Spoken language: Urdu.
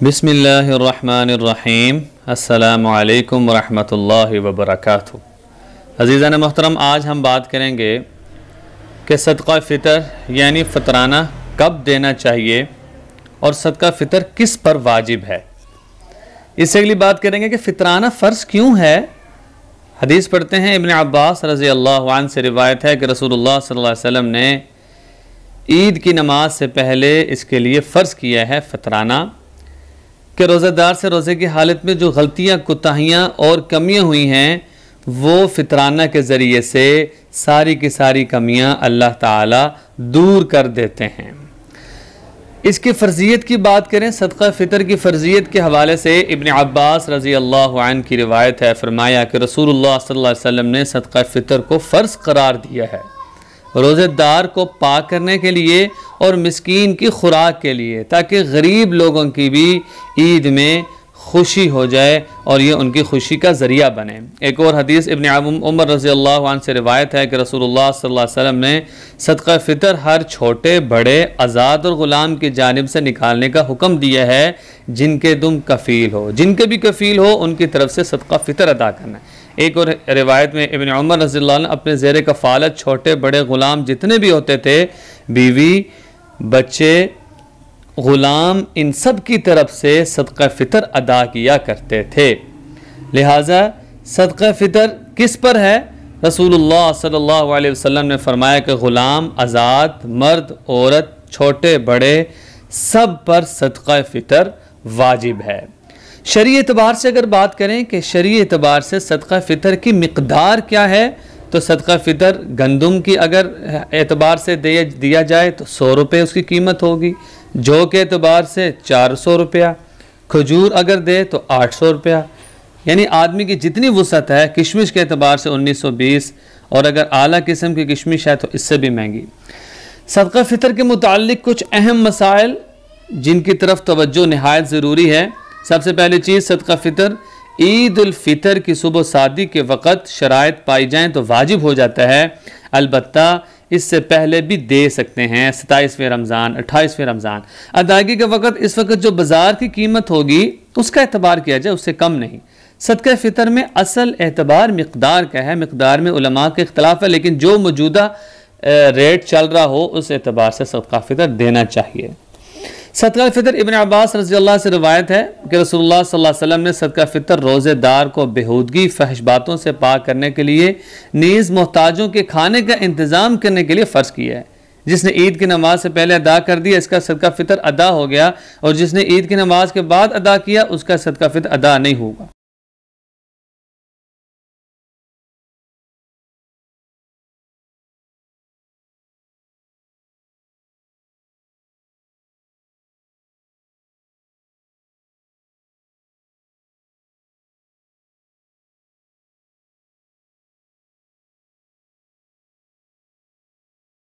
بسم اللہ الرحمن الرحیم۔ السلام علیکم ورحمۃ اللہ وبرکاتہ۔ عزیزان محترم، آج ہم بات کریں گے کہ صدقہ فطر یعنی فطرانہ کب دینا چاہیے اور صدقہ فطر کس پر واجب ہے۔ اس سے اگلی بات کریں گے کہ فطرانہ فرض کیوں ہے۔ حدیث پڑھتے ہیں، ابن عباس رضی اللہ عنہ سے روایت ہے کہ رسول اللہ صلی اللہ علیہ وسلم نے عید کی نماز سے پہلے اس کے لیے فرض کیا ہے فطرانہ، کہ روزہ دار سے روزے کی حالت میں جو غلطیاں، کوتاہیاں اور کمیاں ہوئی ہیں وہ فطرانہ کے ذریعے سے ساری کی ساری کمیاں اللہ تعالی دور کر دیتے ہیں۔ اس کی فرضیت کی بات کریں، صدقہ فطر کی فرضیت کے حوالے سے ابن عباس رضی اللہ عنہ کی روایت ہے، فرمایا کہ رسول اللہ صلی اللہ علیہ وسلم نے صدقہ فطر کو فرض قرار دیا ہے، روزہ دار کو پاک کرنے کے لیے اور مسکین کی خوراک کے لیے، تاکہ غریب لوگوں کی بھی عید میں خوشی ہو جائے اور یہ ان کی خوشی کا ذریعہ بنے۔ ایک اور حدیث ابن عمر رضی اللہ عنہ سے روایت ہے کہ رسول اللہ صلی اللہ علیہ وسلم نے صدقہ فطر ہر چھوٹے بڑے آزاد اور غلام کی جانب سے نکالنے کا حکم دیا ہے، جن کے تم کفیل ہو، جن کے بھی کفیل ہو ان کی طرف سے صدقہ فطر ادا کرنا ہے۔ ایک اور روایت میں ابن عمر رضی اللہ عنہ اپنے زیر کفالت چھوٹے بڑے غلام جتنے بھی ہوتے تھے، بیوی، بچے، غلام، ان سب کی طرف سے صدقہ فطر ادا کیا کرتے تھے۔ لہٰذا صدقہ فطر کس پر ہے؟ رسول اللہ صلی اللہ علیہ وسلم نے فرمایا کہ غلام، آزاد، مرد، عورت، چھوٹے بڑے سب پر صدقہ فطر واجب ہے۔ شرعی اعتبار سے اگر بات کریں کہ شرعی اعتبار سے صدقہ فطر کی مقدار کیا ہے، تو صدقہ فطر گندم کی اگر اعتبار سے دیا جائے تو 100 روپے اس کی قیمت ہوگی، جو کے اعتبار سے 400 روپیہ، کھجور اگر دے تو 800 روپیہ، یعنی آدمی کی جتنی وسعت ہے۔ کشمش کے اعتبار سے 1920، اور اگر اعلیٰ قسم کی کشمش ہے تو اس سے بھی مہنگی۔ صدقہ فطر کے متعلق کچھ اہم مسائل جن کی طرف توجہ نہایت ضروری ہے۔ سب سے پہلی چیز، صدقہ فطر عید الفطر کی صبح و سادی کے وقت شرائط پائی جائیں تو واجب ہو جاتا ہے، البتہ اس سے پہلے بھی دے سکتے ہیں، 27ویں رمضان، 28ویں رمضان۔ ادائیگی کا وقت اس وقت جو بازار کی قیمت ہوگی اس کا اعتبار کیا جائے، اس سے کم نہیں۔ صدقہ فطر میں اصل اعتبار مقدار کا ہے، مقدار میں علماء کا اختلاف ہے، لیکن جو موجودہ ریٹ چل رہا ہو اس اعتبار سے صدقہ فطر دینا چاہیے۔ صدقہ فطر ابن عباس رضی اللہ سے روایت ہے کہ رسول اللہ صلی اللہ علیہ وسلم نے صدقہ فطر روزے دار کو بےہودگی، فحش باتوں سے پاک کرنے کے لیے نیز محتاجوں کے کھانے کا انتظام کرنے کے لیے فرض کیا ہے۔ جس نے عید کی نماز سے پہلے ادا کر دیا اس کا صدقہ فطر ادا ہو گیا، اور جس نے عید کی نماز کے بعد ادا کیا اس کا صدقہ فطر ادا نہیں ہوگا۔